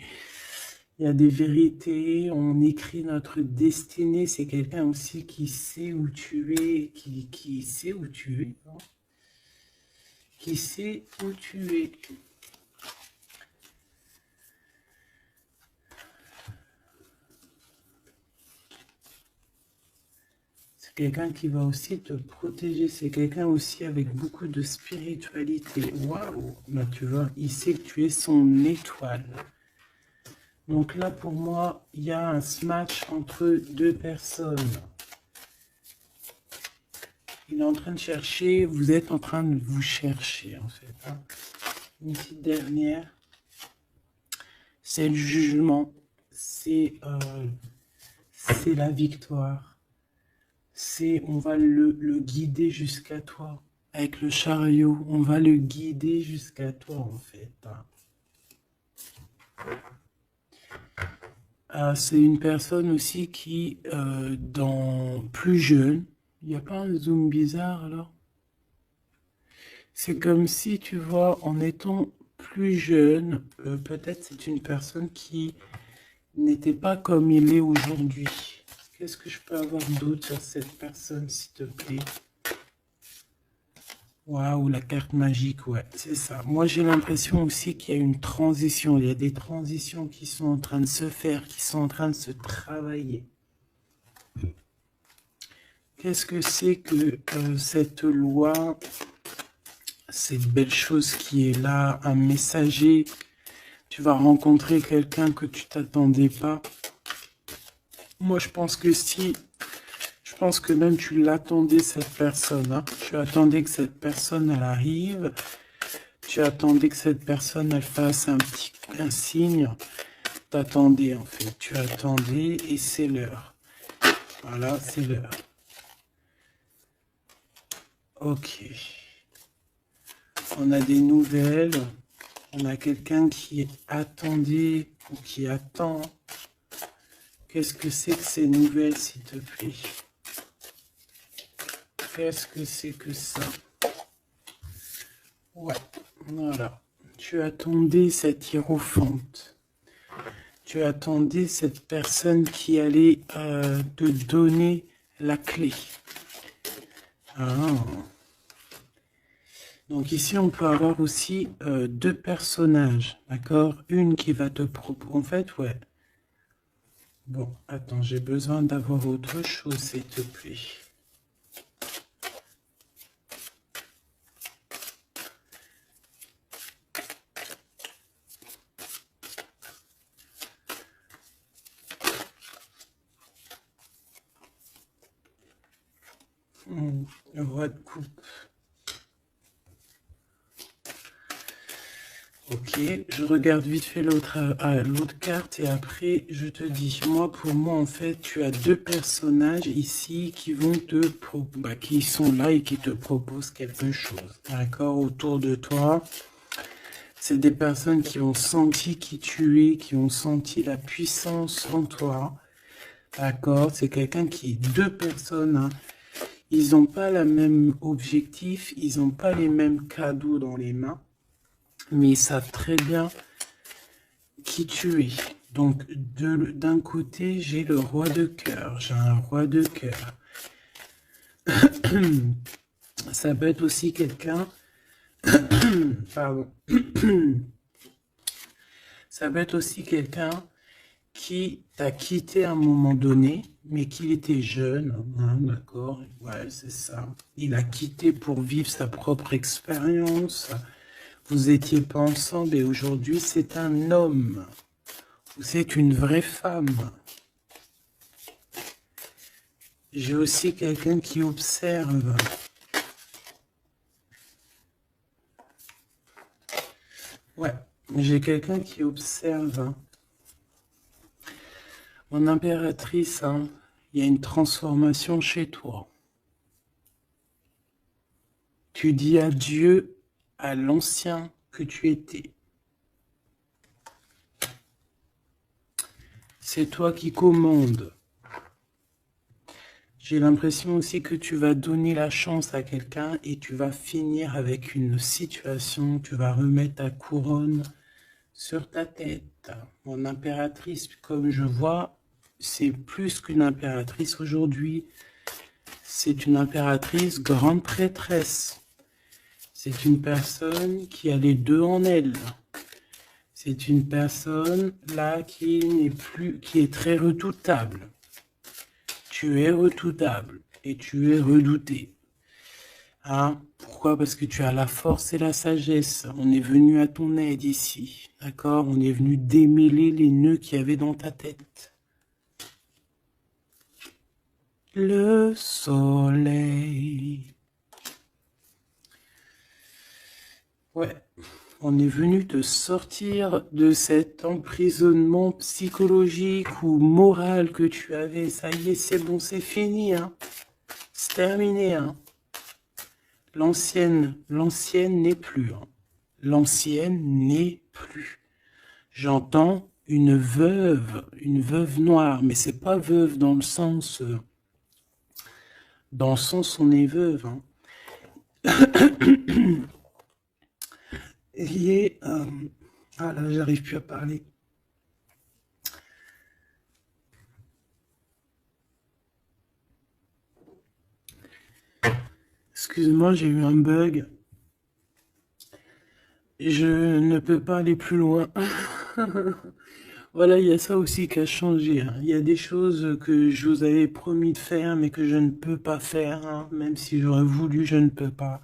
y a des vérités, on écrit notre destinée. C'est quelqu'un aussi qui sait où tu es, qui sait où tu es. Hein. Qui sait où tu es. C'est quelqu'un qui va aussi te protéger. C'est quelqu'un aussi avec beaucoup de spiritualité. Waouh! Bah, tu vois, il sait que tu es son étoile. Donc là, pour moi, il y a un match entre deux personnes. Il est en train de chercher, vous êtes en train de vous chercher, en fait. Hein. Une petite dernière. C'est le jugement. C'est c'est la victoire. On va le guider jusqu'à toi. Avec le chariot, on va le guider jusqu'à toi, en fait. C'est une personne aussi qui, dans plus jeune, il n'y a pas un zoom bizarre alors? C'est comme si, tu vois, en étant plus jeune, peut-être c'est une personne qui n'était pas comme il est aujourd'hui. Qu'est-ce que je peux avoir d'autre sur cette personne, s'il te plaît? Waouh, la carte magique, ouais, c'est ça. Moi, j'ai l'impression aussi qu'il y a une transition. Il y a des transitions qui sont en train de se faire, qui sont en train de se travailler. Qu'est-ce que c'est que cette loi, cette belle chose qui est là, un messager? Tu vas rencontrer quelqu'un que tu t'attendais pas. Moi, je pense que si, je pense que même tu l'attendais, cette personne, hein. Tu attendais que cette personne, elle arrive. Tu attendais que cette personne, elle fasse un signe. T'attendais, en fait. Tu attendais et c'est l'heure. Voilà, c'est l'heure. Ok. On a des nouvelles. On a quelqu'un qui attendait ou qui attend. Qu'est-ce que c'est que ces nouvelles, s'il te plaît? Qu'est-ce que c'est que ça? Ouais, voilà. Tu attendais cette hiérophante. Tu attendais cette personne qui allait te donner la clé. Ah. Donc ici, on peut avoir aussi deux personnages, d'accord? Une qui va te proposer... En fait, ouais. Bon, attends, j'ai besoin d'avoir autre chose, s'il te plaît. Le roi de coupe. Ok, je regarde vite fait l'autre carte et après je te dis. Moi, pour moi, en fait, tu as deux personnages ici qui vont qui sont là et qui te proposent quelque chose. D'accord, autour de toi. C'est des personnes qui ont senti qui tu es, qui ont senti la puissance en toi. D'accord, c'est deux personnes, hein. Ils n'ont pas le même objectif, ils n'ont pas les mêmes cadeaux dans les mains, mais ils savent très bien qui tu es. Donc, d'un côté, j'ai le roi de cœur, j'ai un roi de cœur. Ça peut être aussi quelqu'un... Pardon. Ça peut être aussi quelqu'un qui t'a quitté à un moment donné, mais qu'il était jeune, hein, d'accord? Ouais, c'est ça. Il a quitté pour vivre sa propre expérience. Vous étiez pas ensemble et aujourd'hui, c'est un homme. Ou c'est une vraie femme. J'ai aussi quelqu'un qui observe. Ouais, j'ai quelqu'un qui observe. Mon impératrice, hein, il y a une transformation chez toi. Tu dis adieu à l'ancien que tu étais. C'est toi qui commandes. J'ai l'impression aussi que tu vas donner la chance à quelqu'un et tu vas finir avec une situation, tu vas remettre ta couronne sur ta tête. Mon impératrice, comme je vois, c'est plus qu'une impératrice aujourd'hui. C'est une impératrice grande prêtresse. C'est une personne qui a les deux en elle. C'est une personne là qui est très redoutable. Tu es redoutable et tu es redouté. Hein? Pourquoi? Parce que tu as la force et la sagesse. On est venu à ton aide ici. D'accord? On est venu démêler les nœuds qu'il y avait dans ta tête. Le soleil. Ouais. On est venu te sortir de cet emprisonnement psychologique ou moral que tu avais. Ça y est, c'est bon, c'est fini, hein. C'est terminé, hein. L'ancienne n'est plus, hein. L'ancienne n'est plus. J'entends une veuve noire, mais c'est pas veuve dans le sens on est veuve, hein. Et ah là, j'arrive plus à parler. Excuse-moi, j'ai eu un bug. Je ne peux pas aller plus loin. Voilà, il y a ça aussi qui a changé, hein. Il y a des choses que je vous avais promis de faire, mais que je ne peux pas faire, hein. Même si j'aurais voulu, je ne peux pas.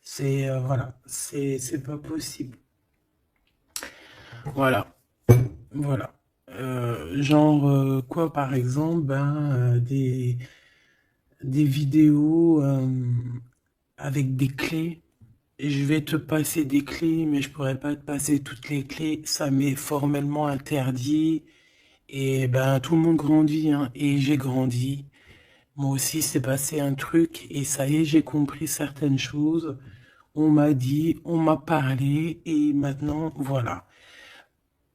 C'est voilà, c'est pas possible. Voilà, voilà. Genre quoi, par exemple, des vidéos avec des clés. Et je vais te passer des clés, mais je pourrais pas te passer toutes les clés. Ça m'est formellement interdit. Et ben tout le monde grandit, hein. Et j'ai grandi. Moi aussi, c'est passé un truc. Et ça y est, j'ai compris certaines choses. On m'a dit, on m'a parlé. Et maintenant, voilà.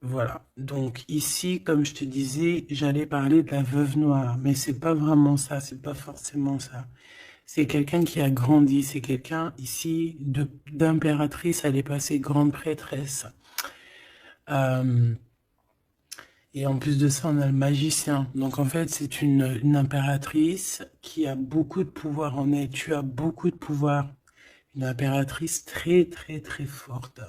Voilà. Donc ici, comme je te disais, j'allais parler de la veuve noire. Mais c'est pas vraiment ça. C'est pas forcément ça. C'est quelqu'un qui a grandi, c'est quelqu'un ici d'impératrice, elle est passée grande prêtresse. Et en plus de ça, on a le magicien. Donc en fait, c'est une impératrice qui a beaucoup de pouvoir en elle. Tu as beaucoup de pouvoir. Une impératrice très très très forte,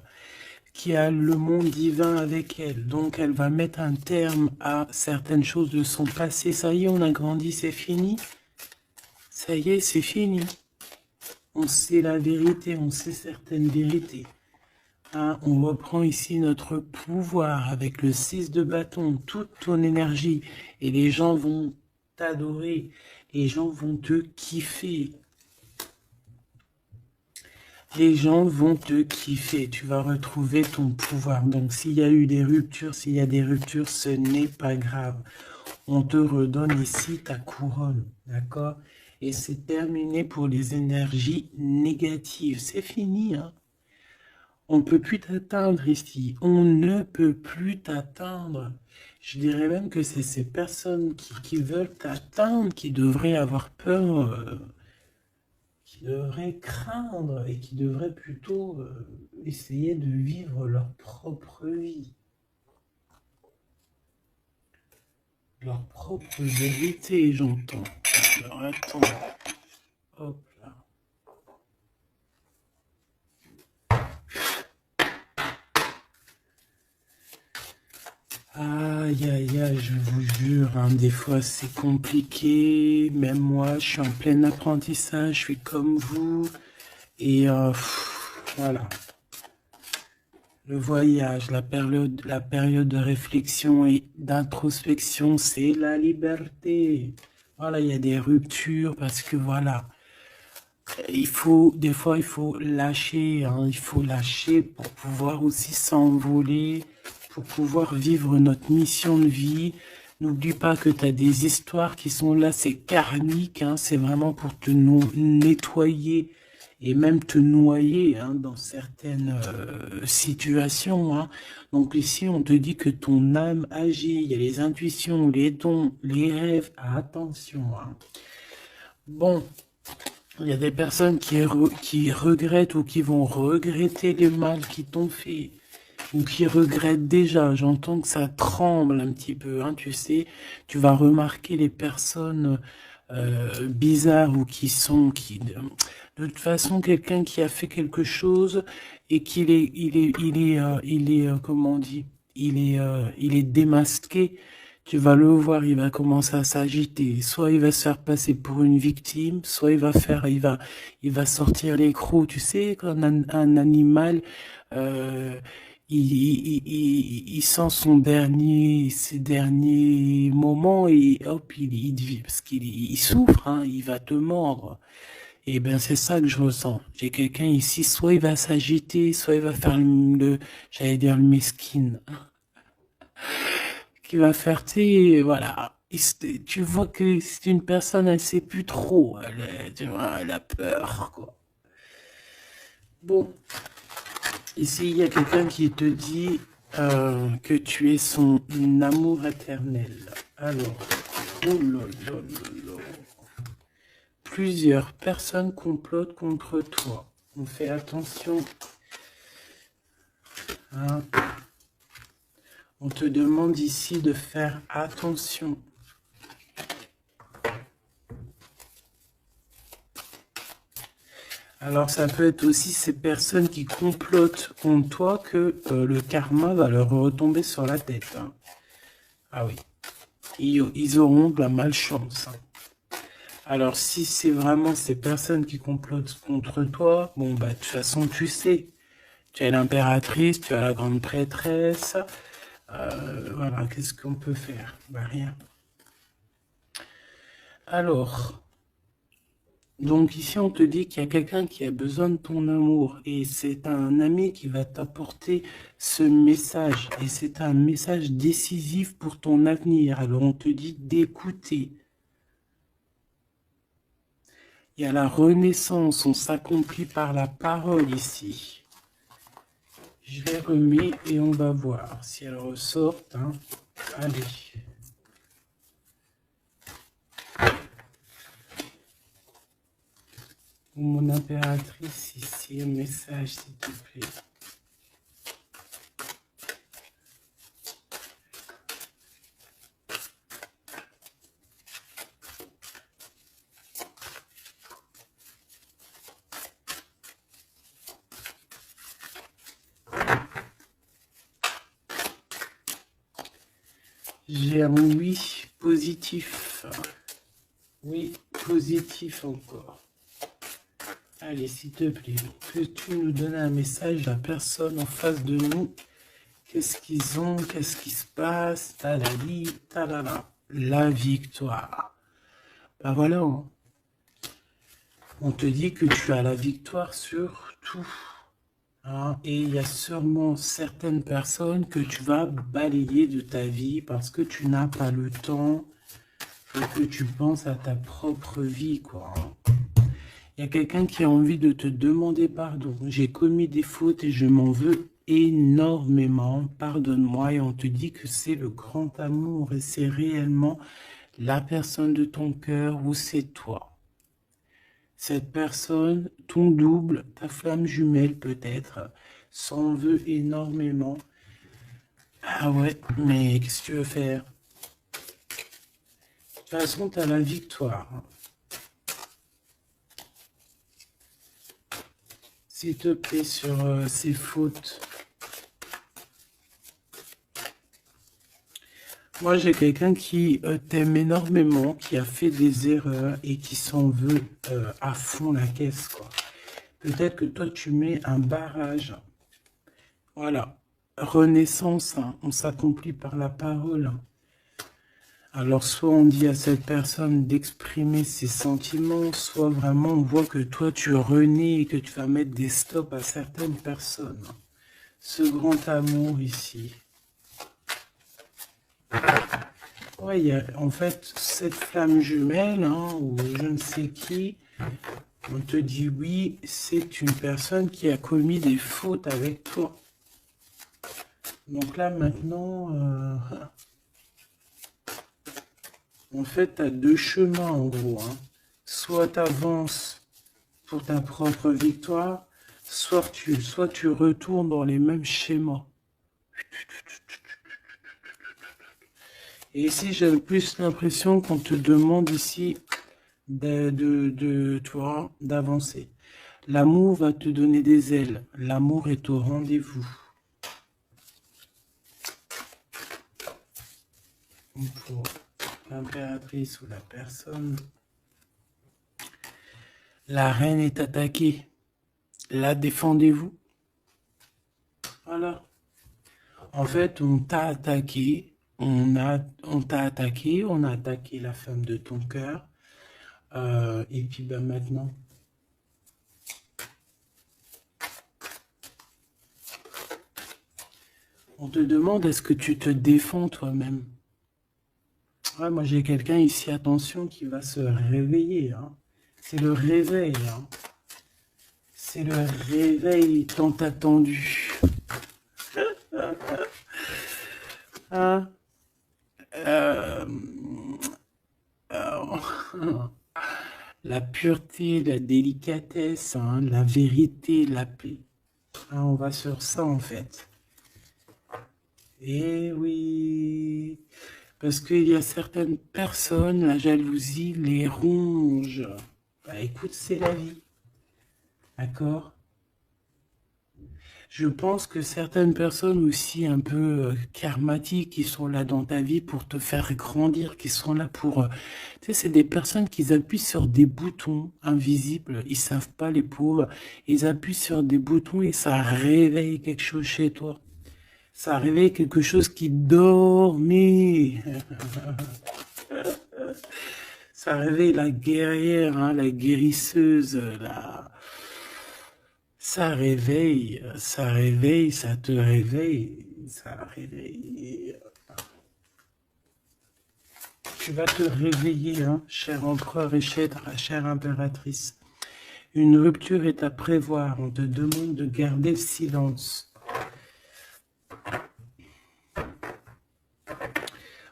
qui a le monde divin avec elle. Donc elle va mettre un terme à certaines choses de son passé. Ça y est, on a grandi, c'est fini. Ça y est, c'est fini. On sait la vérité, on sait certaines vérités. Hein, on reprend ici notre pouvoir avec le 6 de bâton, toute ton énergie. Et les gens vont t'adorer. Les gens vont te kiffer. Les gens vont te kiffer. Tu vas retrouver ton pouvoir. Donc s'il y a eu des ruptures, ce n'est pas grave. On te redonne ici ta couronne. D'accord? Et c'est terminé pour les énergies négatives. C'est fini, hein? On ne peut plus t'atteindre ici. On ne peut plus t'atteindre. Je dirais même que c'est ces personnes qui veulent t'atteindre qui devraient avoir peur, qui devraient craindre et qui devraient plutôt essayer de vivre leur propre vie. Leur propre vérité, j'entends. Alors attends. Hop là. Aïe, aïe, aïe, je vous jure, hein, des fois c'est compliqué. Même moi, je suis en plein apprentissage, je suis comme vous. Et voilà. Le voyage, la période de réflexion et d'introspection, c'est la liberté. Voilà, il y a des ruptures parce que voilà, des fois, il faut lâcher, hein, il faut lâcher pour pouvoir aussi s'envoler, pour pouvoir vivre notre mission de vie. N'oublie pas que tu as des histoires qui sont là, c'est karmique, hein, c'est vraiment pour te nettoyer et même te noyer, hein, dans certaines situations, hein. Donc ici, on te dit que ton âme agit, il y a les intuitions, les dons, les rêves, attention, hein. Bon. Il y a des personnes qui regrettent ou qui vont regretter le mal qu'ils t'ont fait, ou qui regrettent déjà. J'entends que ça tremble un petit peu, hein, tu sais. Tu vas remarquer les personnes bizarres ou de toute façon, quelqu'un qui a fait quelque chose et comment on dit, il est démasqué. Tu vas le voir, il va commencer à s'agiter. Soit il va se faire passer pour une victime, soit il va sortir les crocs. Tu sais, quand un animal, euh, il sent ses derniers moments et hop, parce qu'il souffre, hein, il va te mordre. Et ben c'est ça que je ressens. J'ai quelqu'un ici, soit il va s'agiter, soit il va faire j'allais dire le mesquine, qui va faire, tu sais, voilà. Tu vois que c'est une personne, elle sait plus trop, tu vois, elle a peur, quoi. Bon, ici, il y a quelqu'un qui te dit que tu es son amour éternel. Alors, oh là là là là. Plusieurs personnes complotent contre toi. On fait attention. Hein. On te demande ici de faire attention. Alors ça peut être aussi ces personnes qui complotent contre toi que le karma va leur retomber sur la tête. Hein. Ah oui, ils auront de la malchance. Hein. Alors si c'est vraiment ces personnes qui complotent contre toi, bon bah de toute façon tu sais. Tu as l'impératrice, tu as la grande prêtresse. Voilà, qu'est-ce qu'on peut faire? Bah rien. Alors, donc ici on te dit qu'il y a quelqu'un qui a besoin de ton amour et c'est un ami qui va t'apporter ce message et c'est un message décisif pour ton avenir. Alors on te dit d'écouter. Il y a la renaissance, on s'accomplit par la parole ici. Je les remets et on va voir si elles ressortent. Hein. Allez. Mon impératrice, ici, un message, s'il te plaît. J'ai un oui positif. Oui, positif encore. Allez, s'il te plaît, que tu nous donnes un message à la personne en face de nous. Qu'est-ce qu'ils ont? Qu'est-ce qui se passe? Talali, talala. La victoire. Ben voilà. Hein. On te dit que tu as la victoire sur tout. Hein, et il y a sûrement certaines personnes que tu vas balayer de ta vie parce que tu n'as pas le temps et que tu penses à ta propre vie, quoi. Il y a quelqu'un qui a envie de te demander pardon. J'ai commis des fautes et je m'en veux énormément. Pardonne-moi. Et on te dit que c'est le grand amour et c'est réellement la personne de ton cœur ou c'est toi. Cette personne, ton double, ta flamme jumelle peut-être, s'en veut énormément. Ah ouais, mais qu'est-ce que tu veux faire? De toute façon, tu as la victoire. S'il te plaît, sur ces fautes. Moi, j'ai quelqu'un qui t'aime énormément, qui a fait des erreurs et qui s'en veut à fond la caisse, quoi. Peut-être que toi, tu mets un barrage. Voilà. Renaissance, hein. On s'accomplit par la parole. Alors, soit on dit à cette personne d'exprimer ses sentiments, soit vraiment on voit que toi, tu renais et que tu vas mettre des stops à certaines personnes. Ce grand amour ici. Ouais, il y a en fait cette flamme jumelle, hein, ou je ne sais qui, on te dit oui, c'est une personne qui a commis des fautes avec toi. Donc là maintenant, en fait, tu as deux chemins en gros. Hein. Soit tu avances pour ta propre victoire, soit tu retournes dans les mêmes schémas. Et ici, j'ai plus l'impression qu'on te demande ici toi d'avancer. L'amour va te donner des ailes. L'amour est au rendez-vous. Pour l'impératrice ou la personne. La reine est attaquée. La défendez-vous. Voilà. En fait, on t'a attaqué. On t'a attaqué. On a attaqué la femme de ton cœur. Et puis ben maintenant, On te demande est-ce que tu te défends toi-même. Ouais, moi j'ai quelqu'un ici, attention, qui va se réveiller. Hein. C'est le réveil. Hein. C'est le réveil tant attendu. Hein? Euh, la pureté, la délicatesse, hein, la vérité, la paix. Hein, on va sur ça en fait. Eh oui, parce qu'il y a certaines personnes, la jalousie les ronge. Bah écoute, c'est la vie, d'accord? Je pense que certaines personnes aussi un peu karmatiques qui sont là dans ta vie pour te faire grandir, qui sont là pour... tu sais, c'est des personnes qui appuient sur des boutons invisibles. Ils savent pas, les pauvres. Ils appuient sur des boutons et ça réveille quelque chose chez toi. Ça réveille quelque chose qui dormait. Ça réveille la guerrière, hein, la guérisseuse, la... Ça réveille, ça réveille, ça te réveille, ça réveille. Tu vas te réveiller, hein, cher empereur et chère impératrice. Une rupture est à prévoir, on te demande de garder le silence.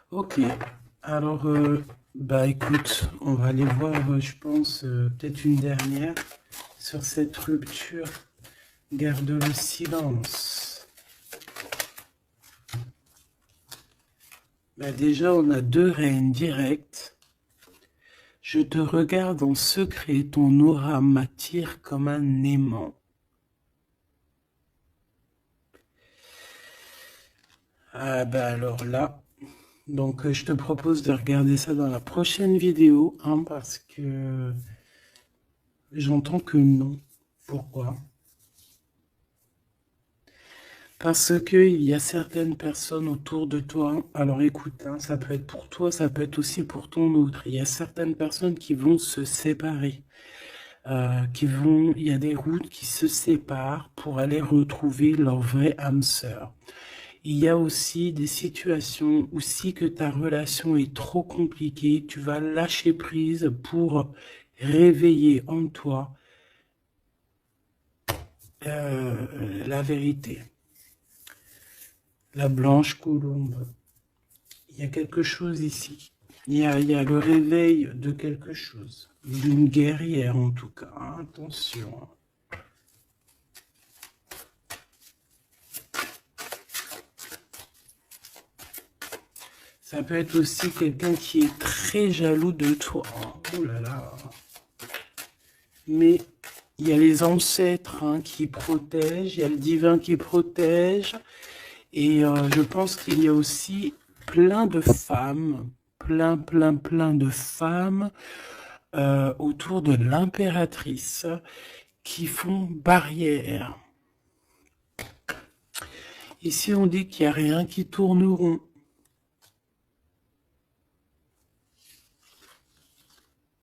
Ok, alors, bah écoute, on va aller voir, je pense, peut-être une dernière sur cette rupture. Garde le silence. Bah déjà, on a 2 reines directes. Je te regarde en secret, ton aura m'attire comme un aimant. Ah bah alors là, donc je te propose de regarder ça dans la prochaine vidéo, hein, parce que j'entends que non. Pourquoi? Parce qu'il y a certaines personnes autour de toi, alors écoute, hein, ça peut être pour toi, ça peut être aussi pour ton autre. Il y a certaines personnes qui vont se séparer, il y a des routes qui se séparent pour aller retrouver leur vraie âme sœur. Il y a aussi des situations où si que ta relation est trop compliquée, tu vas lâcher prise pour réveiller en toi la vérité. La blanche colombe. Il y a quelque chose ici. Il y a le réveil de quelque chose. D'une guerrière en tout cas. Attention. Ça peut être aussi quelqu'un qui est très jaloux de toi. Oh là là. Mais il y a les ancêtres, hein, qui protègent, il y a le divin qui protège. Et je pense qu'il y a aussi plein de femmes, plein de femmes autour de l'impératrice qui font barrière. Ici, on dit qu'il n'y a rien qui tourne rond.